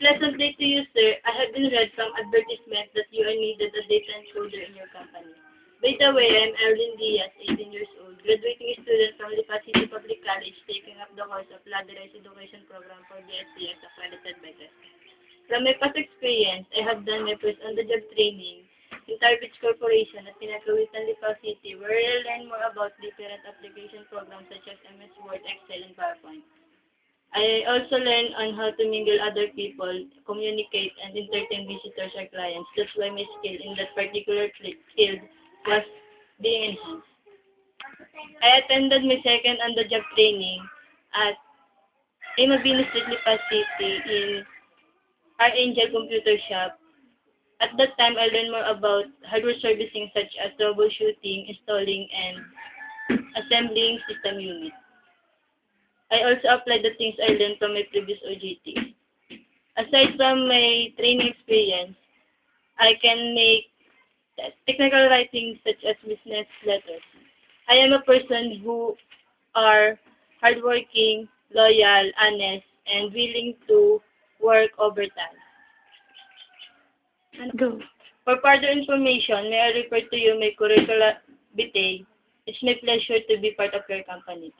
pleasant day to you, sir. I have been read from advertisement that you are needed a data encoder in your company. By the way, I'm Evelyn Diaz, 18 years old, graduating student from Lipa City Public College, taking up the course of Ladderized Education Program for BSCS accredited by TESCA. From my past experience, I have done my first on-the-job training in Tarbich Corporation at Pinakawitan, Lipa City, where I learned more about different application programs such as MS Word, Excel, and PowerPoint. I also learned on how to mingle other people, communicate, and entertain visitors or clients. That's why my skill in that particular field was being enhanced. I attended my second on-the-job training at Mabini Street, Lipa City in our Angel Computer Shop. At that time, I learned more about hardware servicing such as troubleshooting, installing, and assembling system units. I also applied the things I learned from my previous OJT. Aside from my training experience, I can make technical writing such as business letters. I am a person who are hardworking, loyal, honest, and willing to work overtime. Go. For further information, may I refer to you my curricula vitae. It's my pleasure to be part of your company.